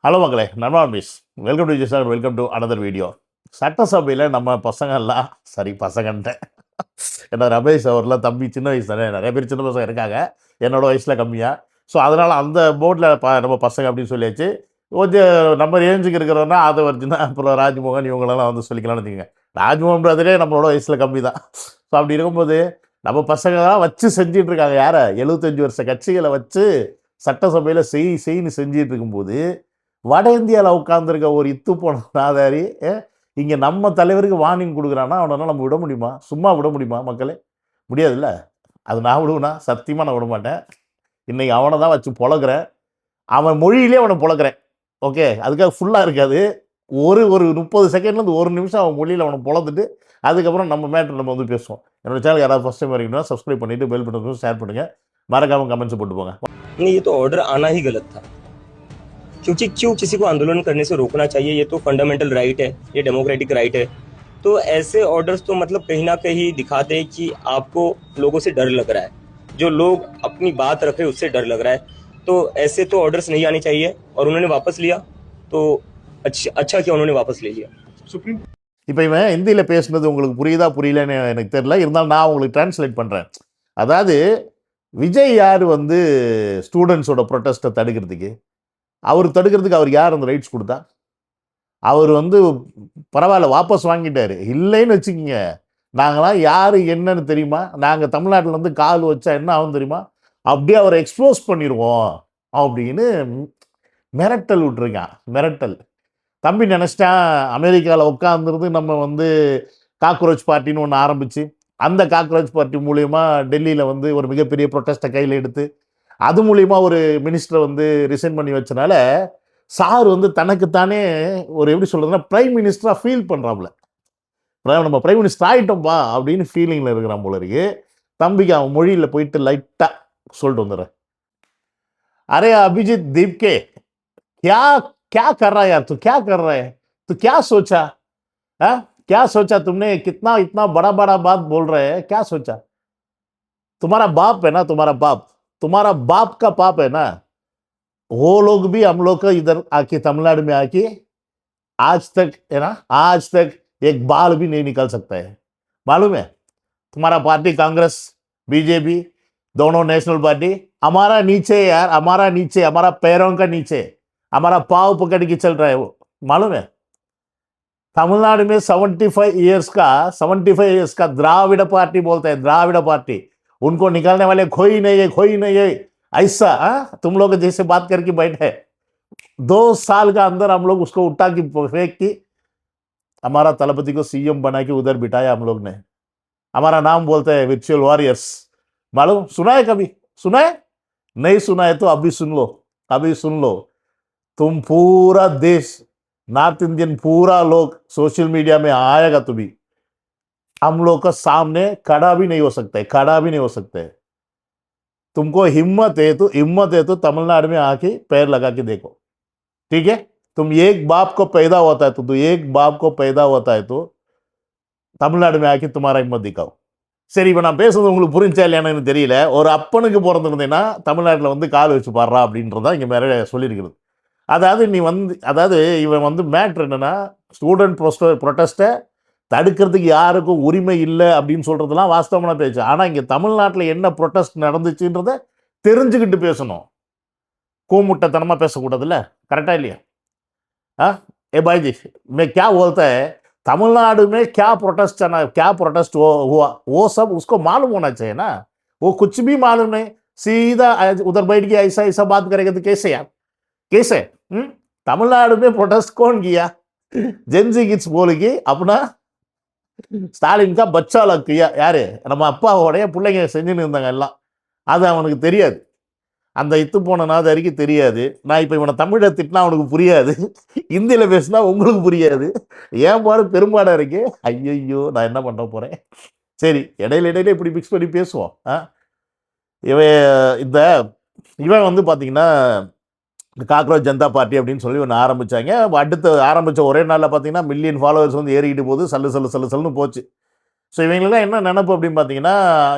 Hello மக்களே, நர்மான் மிஸ். Welcome to Vijay sir, welcome to another video. சட்டசபையில் நம்ம பசங்கள்லாம் சரி பசங்கன்ட்டேன், ஏன்னா ரமேஷ் அவர்லாம் தம்பி சின்ன வயசு தானே, நிறைய பேர் சின்ன பசங்க இருக்காங்க என்னோட வயசில் கம்மியாக. ஸோ அதனால் அந்த போர்டில் நம்ம பசங்க அப்படின்னு சொல்லியாச்சு. கொஞ்சம் நம்ம ரேஞ்சுக்கு இருக்கிறோன்னா அதை வச்சுன்னா அப்புறம் ராஜ்மோகன் இவங்களெல்லாம் வந்து சொல்லிக்கலாம்னு வச்சுக்கோங்க. ராஜ்மோகன் பிரதரே நம்மளோட வயசில் கம்மி தான். ஸோ அப்படி இருக்கும்போது நம்ம பசங்களாம் வச்சு செஞ்சிட்டு இருக்காங்க. யாரை 75 வருஷ கட்சிகளை வச்சு சட்டசபையில் செய்ன்னு செஞ்சிட்டு இருக்கும்போது வட இந்தியாவில் உட்காந்துருக்க ஒரு இத்து போன நாதாரி இங்கே நம்ம தலைவருக்கு வார்னிங் கொடுக்குறான்னா அவனால் நம்ம விட முடியுமா? சும்மா விட முடியுமா மக்களே? முடியாதுல்ல. அது நான் விடுவேனா? சத்தியமாக நான் விட மாட்டேன். இன்றைக்கி அவனை தான் வச்சு பொழக்கிறேன். அவன் மொழியிலே அவனை பொழக்கிறேன். ஓகே, அதுக்காக ஃபுல்லாக இருக்காது. ஒரு 30 செகண்ட்லேருந்து 1 நிமிஷம் அவன் மொழியில் அவனை பொழந்துட்டு அதுக்கப்புறம் நம்ம மேட்ரு நம்ம வந்து பேசுவோம். என்னோட சேனல் யாராவது ஃபஸ்ட் டைம் வரீங்கன்னா சப்ஸ்கிரைப் பண்ணிவிட்டு பெல் பட்டன் ஷேர் பண்ணுங்கள். மறக்காமல் கமெண்ட்ஸ் போட்டு போங்க. ये तो ऑर्डर आना ही गलत था, क्योंकि क्यों किसी को आंदोलन करने से रोकना चाहिए? ये तो फंडामेंटल राइट है, ये डेमोक्रेटिक राइट है. तो ऐसे ऑर्डर्स तो मतलब कहीं ना कहीं दिखाते हैं कि आपको लोगों से डर लग रहा है, जो लोग अपनी बात रखे उससे डर लग रहा है. तो ऐसे तो ऑर्डर्स नहीं आने चाहिए और उन्होंने वापस लिया तो अच्छा किया उन्होंने वापस ले लिया. இப்போ இவன் ஹிந்தியில் பேசுனது உங்களுக்கு புரியுதா புரியலன்னு எனக்கு தெரியல. இருந்தாலும் நான் உங்களுக்கு டிரான்ஸ்லேட் பண்ணுறேன். அதாவது விஜய் யார் வந்து ஸ்டூடெண்ட்ஸோட ப்ரொட்டஸ்ட்டை தடுக்கிறதுக்கு அவர் யார் அந்த ரைட்ஸ் கொடுத்தா? அவர் வந்து பரவாயில்ல வாபஸ் வாங்கிட்டாரு. இல்லைன்னு வச்சுக்கிங்க, நாங்களாம் யார் என்னன்னு தெரியுமா? நாங்கள் தமிழ்நாட்டில் வந்து கால் வச்சா என்ன ஆகும் தெரியுமா? அப்படியே அவரை எக்ஸ்போஸ் பண்ணிடுவோம் அப்படின்னு மிரட்டல் விட்டுருக்கான். மிரட்டல். தம்பி நினச்சிட்டான் அமெரிக்காவில் உட்காந்துருந்து நம்ம வந்து காக்ரோச் பார்ட்டின்னு ஒன்று ஆரம்பித்து அந்த காக்ரோச் பார்ட்டி மூலயமா டெல்லியில் வந்து ஒரு மிகப்பெரிய ப்ரொட்டஸ்ட்டை கையில் எடுத்து அது மூலிமா ஒரு மினிஸ்டரை வந்து ரிசைன் பண்ணி வச்சனால சார் வந்து தனக்குத்தானே ஒரு எப்படி சொல்கிறதுனா பிரைம் மினிஸ்டராக ஃபீல் பண்ணுறாப்புல. நம்ம பிரைம் மினிஸ்டர் ஆகிட்டோம்ப்பா அப்படின்னு ஃபீலிங்கில் இருக்கிறான் போல இருக்கு. தம்பிக்கு அவன் மொழியில் போயிட்டு லைட்டாக சொல்லிட்டு வந்துடுறேன். அரே अभिजीत दीप के क्या क्या कर रहा है यार? तू क्या कर रहा है? तू क्या सोचा? क्या सोचा तुमने? कितना इतना बड़ा बड़ा बात बोल रहे हैं, क्या सोचा? तुम्हारा बाप है ना, तुम्हारा बाप का पाप है ना. वो लोग भी हम लोग को इधर आके तमिलनाडु में आके आज तक है ना, आज तक एक बाल भी नहीं निकल सकता है. मालूम है? तुम्हारा पार्टी कांग्रेस बीजेपी दोनों नेशनल पार्टी हमारा नीचे यार, हमारा नीचे, हमारा पैरों का नीचे, हमारा पाव पकड़ के चल रहा है वो. मालूम है? तमिलनाडु में 75 इयर्स का द्राविड़ पार्टी बोलते हैं, द्राविड़ पार्टी. उनको निकालने वाले कोई नहीं है. ऐसा तुम लोग जैसे बात करके बैठे 2 साल का अंदर हम लोग उसको उठा के फेंक की हमारा तलपति को सीएम बना के उधर बिठाया हम लोग ने. हमारा नाम बोलते हैं विर्चुअल वॉरियर्स. मालूम? सुना है कभी? सुना है? नहीं सुना है तो अभी सुन लो. तुम पूरा देश नॉर्थ इंडियन पूरा लोग सोशल मीडिया में आएगा तो भी हम लोग का सामने खड़ा भी नहीं हो सकते. तुमको हिम्मत है तो तमिलनाडु में आके पैर लगा के देखो. ठीक है? तुम एक बाप को पैदा होता है तो तमिलनाडु में आके तुम्हारा हिम्मत दिखाओ. சரி, இப்போ நான் பேசுறது உங்களுக்கு புரிஞ்சா இல்லையான்னு எனக்கு தெரியல. ஒரு அப்பனுக்கு பிறந்திருந்தேன்னா தமிழ்நாட்டில் வந்து கால் வச்சு பாடுறா அப்படின்றதான் இங்கே மேலே சொல்லியிருக்கிறது. அதாவது இவன் வந்து மேட்ரு என்னென்னா ஸ்டூடெண்ட் ப்ரொட்டஸ்ட்டை தடுக்கிறதுக்கு யாருக்கும் உரிமை இல்லை அப்படின்னு சொல்கிறதுலாம் வாஸ்தவமான பேச்சு. ஆனால் இங்கே தமிழ்நாட்டில் என்ன ப்ரொட்டஸ்ட் நடந்துச்சுன்றதை தெரிஞ்சுக்கிட்டு பேசணும். கூமுட்டத்தனமாக பேசக்கூடாதுல்ல. கரெக்டாக இல்லையா? ए भाई जी, मैं क्या बोलता है, तमिलनाडु में क्या प्रोटेस्ट हुआ वो सब उसको मालूम होना चाहिए ना. वो कुछ भी मालूम नहीं, सीधा उधर बैठ के ऐसा बात करेगा तो कैसे यार? कैसे? तमिलनाडु में प्रोटेस्ट कौन किया? जेंजी किड्स बोल के अपना ஸ்டாலின் का बच्चा लग किया. யாரு? நம்ம அப்பாவோடைய பிள்ளைங்க செஞ்சுன்னு இருந்தாங்க எல்லாம். அது அவனுக்கு தெரியாது. அந்த இத்து போன நாதாரிக்கு தெரியாது. நான் இப்போ இவனை தமிழை திட்டினா அவனுக்கு புரியாது, ஹிந்தியில் பேசினா உங்களுக்கு புரியாது. ஏன் பாடு பெரும்பாடாக இருக்கு. ஐயோ, நான் என்ன பண்ண போகிறேன்? சரி, இடையில இப்படி மிக்ஸ் பண்ணி பேசுவோம். இவன் வந்து பார்த்தீங்கன்னா காக்ரோச் ஜனதா பார்ட்டி அப்படின்னு சொல்லி ஒன்று ஆரம்பித்தாங்க. அடுத்து ஆரம்பித்த ஒரே நாளில் பார்த்தீங்கன்னா மில்லியன் ஃபாலோவர்ஸ் வந்து ஏறிக்கிட்டு போது சல்லுன்னு போச்சு. ஸோ இவங்களுக்குலாம் என்ன நினப்பு அப்படின்னு பார்த்தீங்கன்னா,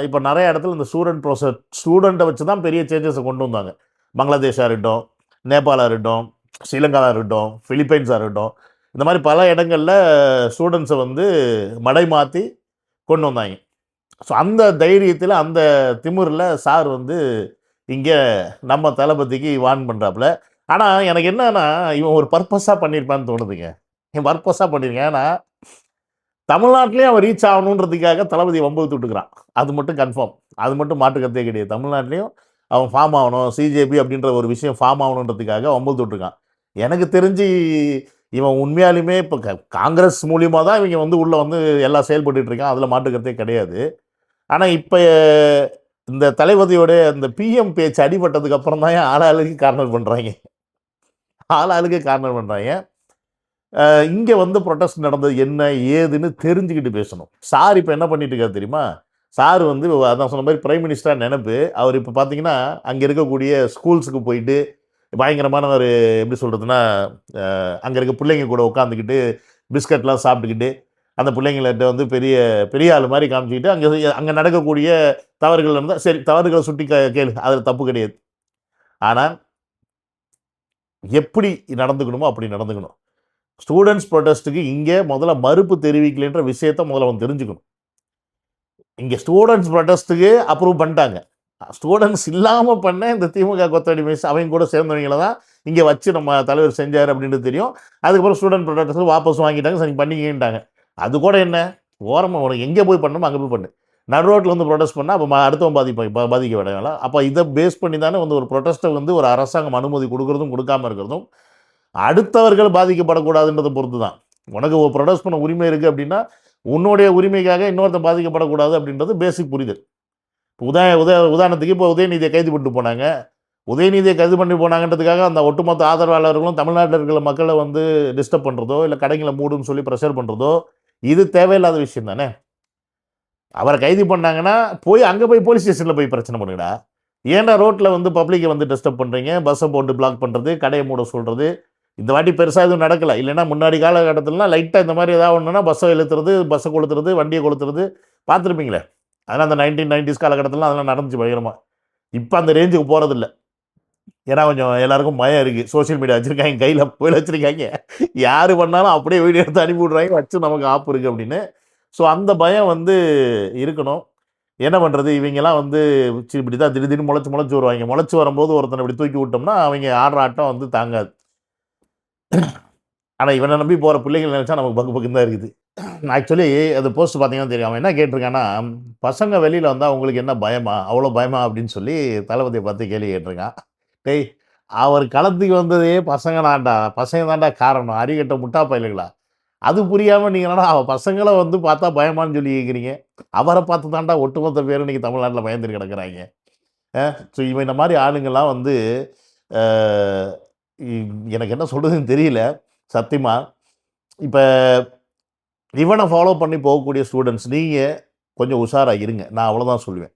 இப்போ நிறைய இடத்துல இந்த ஸ்டூடெண்ட்டை வச்சு தான் பெரிய சேஞ்சஸை கொண்டு வந்தாங்க. பங்களாதேஷாக இருக்கட்டும், நேபாளாக இருக்கட்டும், ஸ்ரீலங்காவாக இருக்கட்டும், பிலிப்பைன்ஸாக இருக்கட்டும், இந்த மாதிரி பல இடங்களில் ஸ்டூடெண்ட்ஸை வந்து மடை மாற்றி கொண்டு வந்தாங்க. ஸோ அந்த தைரியத்தில், அந்த திமிரில் சார் வந்து இங்கே நம்ம தளபதிக்கு வார்ன் பண்ணுறாப்புல. ஆனால் எனக்கு என்னன்னா, இவன் ஒரு பர்பஸாக பண்ணியிருப்பான்னு தோணுதுங்க. இவன் பர்பஸாக பண்ணியிருக்கேன். ஏன்னா தமிழ்நாட்டிலேயே அவன் ரீச் ஆகணுன்றதுக்காக தளபதி வம்பு விட்டுக்கிறான். அது மட்டும் கன்ஃபார்ம். அது மட்டும் மாற்று கருத்தே கிடையாது. தமிழ்நாட்டிலையும் அவன் ஃபார்ம் ஆகணும், சிஜேபி அப்படின்ற ஒரு விஷயம் ஃபார்ம் ஆகணுன்றதுக்காக வம்பு விட்டுருக்கான். எனக்கு தெரிஞ்சு இவன் உண்மையாலுமே இப்போ காங்கிரஸ் மூலியமாக தான் இவங்க வந்து உள்ளே வந்து எல்லாம் செயல்பட்டுட்டு இருக்கான். அதில் மாற்று கருத்தே கிடையாது. ஆனால் இப்போ இந்த தளபதியோட அந்த பிஎம் பேச்சு அடிபட்டதுக்கு அப்புறம் தான் ஆளாளுக்கு கார்னர் பண்ணுறாங்க. ஆளாளுக்கு கார்னர் பண்ணுறாங்க. இங்கே வந்து ப்ரொட்டஸ்ட் நடந்தது என்ன ஏதுன்னு தெரிஞ்சுக்கிட்டு பேசணும். சார் இப்போ என்ன பண்ணிட்டு இருக்காரு தெரியுமா? சார் வந்து அதான் சொன்ன மாதிரி பிரைம் மினிஸ்டராக நினைப்பு. அவர் இப்போ பார்த்தீங்கன்னா அங்கே இருக்கக்கூடிய ஸ்கூல்ஸுக்கு போயிட்டு பயங்கரமான ஒரு எப்படி சொல்கிறதுனா, அங்கே இருக்க பிள்ளைங்க கூட உட்காந்துக்கிட்டு பிஸ்கட்லாம் சாப்பிட்டுக்கிட்டு அந்த பிள்ளைங்கள்ட்ட வந்து பெரிய பெரிய ஆள் மாதிரி காமிச்சிக்கிட்டு அங்கே நடக்கக்கூடிய தவறுகள் இருந்தால் சரி, தவறுகளை சுட்டி கேளு, அதில் தப்பு கிடையாது. ஆனால் எப்படி நடந்துக்கணுமோ அப்படி நடந்துக்கணும். ஸ்டூடெண்ட்ஸ் ப்ரொடெஸ்ட்டுக்கு இங்கே முதல்ல மறுப்பு தெரிவிக்கலைன்ற விஷயத்த முதல்ல அவன் தெரிஞ்சுக்கணும். இங்கே ஸ்டூடெண்ட்ஸ் ப்ரொடெஸ்ட்டுக்கு அப்ரூவ் பண்ணிட்டாங்க. ஸ்டூடெண்ட்ஸ் இல்லாமல் பண்ண இந்த திமுக கொத்தடி மிஸ் அவங்க கூட சேர்ந்தவங்கள தான் இங்கே வச்சு நம்ம தலைவர் செஞ்சார் அப்படின்றது தெரியும். அதுக்கப்புறம் ஸ்டூடெண்ட் ப்ரொடெஸ்ட் வாபஸ் வாங்கிட்டாங்க, சரி பண்ணிக்கிட்டாங்க. அது கூட என்ன, ஓரமாக உனக்கு எங்கே போய் பண்ணணுமோ அங்கே போய் பண்ணு. நடு ரோட்டில் வந்து ப்ரொடெஸ்ட் பண்ணால் அப்போ அடுத்தவன் பாதிக்க விடையால. அப்போ இதை பேஸ் பண்ணி தானே வந்து ஒரு ப்ரொடெஸ்ட்டை வந்து ஒரு அரசாங்கம் அனுமதி கொடுக்குறதும் கொடுக்காமல் இருக்கிறதும் அடுத்தவர்கள் பாதிக்கப்படக்கூடாதுன்றதை பொறுத்து தான். உனக்கு ஒரு ப்ரொடெஸ்ட் பண்ண உரிமை இருக்குது அப்படின்னா உன்னுடைய உரிமைக்காக இன்னொருத்தன் பாதிக்கப்படக்கூடாது அப்படின்றது பேசிக் புரிதல். உதாரணத்துக்கு இப்போ உதயநிதியை கைது பண்ணிட்டு போனாங்க. உதயநிதியை கைது பண்ணி போனாங்கன்றதுக்காக அந்த ஒட்டுமொத்த ஆதரவாளர்களும் தமிழ்நாட்டில் இருக்கிற மக்களை வந்து டிஸ்டர்ப் பண்ணுறதோ இல்லை கடைங்களை மூடுன்னு சொல்லி ப்ரெஷர் பண்ணுறதோ இது தேவையில்லாத விஷயம் தானே. அவரை கைது பண்ணாங்கன்னா அங்கே போய் போலீஸ் ஸ்டேஷனில் போய் பிரச்சனை பண்ணுங்கடா. ஏன்னா ரோட்டில் வந்து பப்ளிக்கை வந்து டிஸ்டர்ப் பண்ணுறீங்க, பஸ்ஸை போட்டு பிளாக் பண்ணுறது, கடையை மூட சொல்கிறது. இந்த வாட்டி பெருசாக எதுவும் நடக்கலை. இல்லைன்னா முன்னாடி காலகட்டத்திலலாம் லைட்டாக இந்த மாதிரி ஏதாவது ஒன்றுனா பஸ்ஸை இழுத்துறது, பஸ்ஸை கொளுத்துறது, வண்டியை கொளுத்துறது பார்த்துருப்பீங்களே. அதெல்லாம் அந்த 1990s காலகட்டத்திலாம் அதெல்லாம் நடந்துச்சு பயங்கரமாக. இப்போ அந்த ரேஞ்சுக்கு போகிறதில்ல. ஏன்னா கொஞ்சம் எல்லாருக்கும் பயம் இருக்குது. சோஷியல் மீடியா வச்சுருக்காங்க, கையில் மொபைல் வச்சுருக்காங்க, யார் பண்ணாலும் அப்படியே வீடியோ எடுத்து அனுப்பி விட்றாங்க, வச்சு நமக்கு ஆப்பு இருக்குது அப்படின்னு. ஸோ அந்த பயம் வந்து இருக்கணும். என்ன பண்ணுறது, இவங்கெல்லாம் வந்து இப்படி தான் திடீர்னு முளைச்சி வருவாங்க. முளைச்சி வரும்போது ஒருத்தனை இப்படி தூக்கி விட்டோம்னா அவங்க ஆடுற ஆட்டம் வந்து தாங்காது. ஆனால் இவனை நம்பி போகிற பிள்ளைகள் நினச்சா நமக்கு பக்கு தான் இருக்குது. ஆக்சுவலி அது போஸ்ட் பார்த்தீங்கன்னா தெரியும். அவன் என்ன கேட்டிருக்கான்னா, பசங்க வெளியில் வந்தால் உங்களுக்கு என்ன பயமா, அவ்வளோ பயமா அப்படின்னு சொல்லி தளபதியை பார்த்து கேள்வி கேட்டிருக்கான். டேய், அவர் களத்துக்கு வந்ததே பசங்க தாண்டா காரணம், அறிகட்ட முட்டா பயலுங்களா. அது புரியாமல் நீங்கள் என்னடா பசங்களை வந்து பார்த்தா பயமான்னு சொல்லி கேட்குறீங்க. அவரை பார்த்து தாண்டா ஒட்டுமொத்த பேரும் இன்றைக்கி தமிழ்நாட்டில் பயந்துட்டு கிடக்குறாங்க. ஸோ இவன் இந்த மாதிரி ஆளுங்கள்லாம் வந்து எனக்கு என்ன சொல்கிறதுன்னு தெரியல சத்தியமாக. இப்போ இவனை ஃபாலோ பண்ணி போகக்கூடிய ஸ்டூடெண்ட்ஸ் நீங்கள் கொஞ்சம் உஷாராக இருங்க, நான் அவ்வளோதான் சொல்லுவேன்.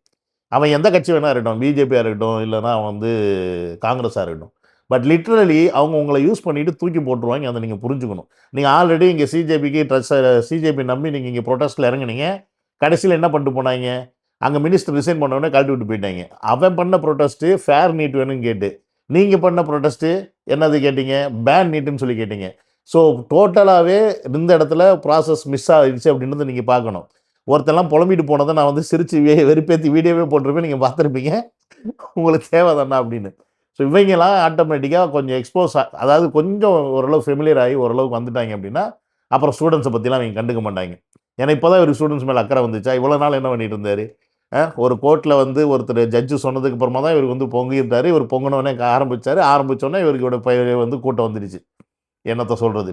அவன் எந்த கட்சி வேணா இருக்கட்டும், பிஜேபியாக இருக்கட்டும், இல்லைனா அவன் வந்து காங்கிரஸாக இருக்கட்டும், பட் லிட்ரலி அவங்க உங்களை யூஸ் பண்ணிவிட்டு தூக்கி போட்டுருவாங்க. அதை நீங்கள் புரிஞ்சுக்கணும். நீங்கள் ஆல்ரெடி இங்கே சிஜேபி நம்பி நீங்கள் இங்கே ப்ரொட்டஸ்ட்டில் இறங்குனீங்க. கடைசியில் என்ன பண்ணிட்டு போனாங்க, அங்கே மினிஸ்டர் ரிசைன் பண்ணோடனே கழட்டி விட்டு போயிட்டாங்க. அவன் பண்ண ப்ரொட்டஸ்ட்டு ஃபேர் நீட் வேணும்னு கேட்டு, நீங்கள் பண்ண ப்ரொட்டஸ்ட்டு என்னது கேட்டீங்க, பேன் நீட்டுன்னு சொல்லி கேட்டீங்க. ஸோ டோட்டலாகவே இந்த இடத்துல ப்ராசஸ் மிஸ் ஆகிடுச்சு அப்படின்றத நீங்கள் பார்க்கணும். ஒருத்தெல்லாம் புலம்பிட்டு போனதை நான் வந்து சிரித்து வெறுப்பேற்றி வீடியோவே போட்டிருப்பேன், நீங்கள் பார்த்துருப்பீங்க. உங்களுக்கு தேவை தானே அப்படின்னு. ஸோ இவங்கெல்லாம் ஆட்டோமேட்டிக்காக கொஞ்சம் அதாவது கொஞ்சம் ஓரளவு ஃபெமிலியர் ஆகி ஓரளவுக்கு வந்துட்டாங்க அப்படின்னா அப்புறம் ஸ்டூடெண்ட்ஸை பற்றிலாம் அவங்க கண்டுக்க மாட்டாங்க. ஏன்னா இப்போ தான் ஒரு ஸ்டூடெண்ட்ஸ் மேலே அக்கறை வந்துச்சா, இவ்வளோ நாள் என்ன பண்ணிட்டு இருந்தார். ஒரு கோர்ட்டில் வந்து ஒருத்தர் ஜட்ஜு சொன்னதுக்கு அப்புறமா தான் இவருக்கு வந்து பொங்கிட்டார். இவர் பொங்கினோடனே ஆரம்பித்தோடனே இவருக்கு வந்து கூட்டம் வந்துடுச்சு. என்னத்தை சொல்கிறது,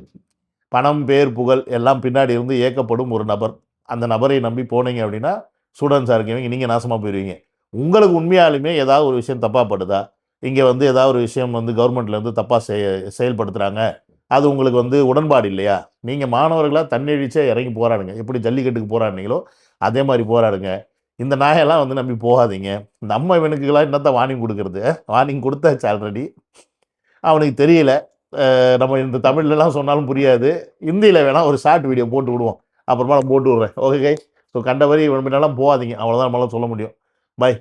பணம், பேர், புகழ் எல்லாம் பின்னாடி இருந்து இயக்கப்படும் ஒரு நபர். அந்த நபரை நம்பி போனீங்க அப்படின்னா ஸ்டூடெண்ட்ஸாக இருக்கீங்க, நீங்கள் நாசமாக போயிடுவீங்க. உங்களுக்கு உண்மையாலுமே ஏதாவது ஒரு விஷயம் தப்பாக படுதா, இங்கே வந்து ஏதாவது ஒரு விஷயம் வந்து கவர்மெண்ட்லேருந்து தப்பாக செயல்படுத்துகிறாங்க, அது உங்களுக்கு வந்து உடன்பாடு இல்லையா, நீங்கள் மாணவர்களாக தன்னெழுச்சியாக இறங்கி போராடுங்க. எப்படி ஜல்லிக்கட்டுக்கு போராடினீங்களோ அதே மாதிரி போராடுங்க. இந்த நாயெல்லாம் வந்து நம்பி போகாதீங்க. நம்ம இவனுக்குலாம் என்னத்தான் வார்னிங் கொடுக்குறது, வார்னிங் கொடுத்தாச்சு ஆல்ரெடி. அவனுக்கு தெரியல. நம்ம இந்த தமிழ்லலாம் சொன்னாலும் புரியாது. ஹிந்தியில் வேணால் ஒரு ஷார்ட் வீடியோ போட்டு விடுவோம், அப்புறமா நான் போட்டு விட்றேன். ஓகே. ஸோ கண்டவரி இவன் பின்னாலாம் போகாதீங்க, அவ்வளோதான் நம்மளால் சொல்ல முடியும். பை.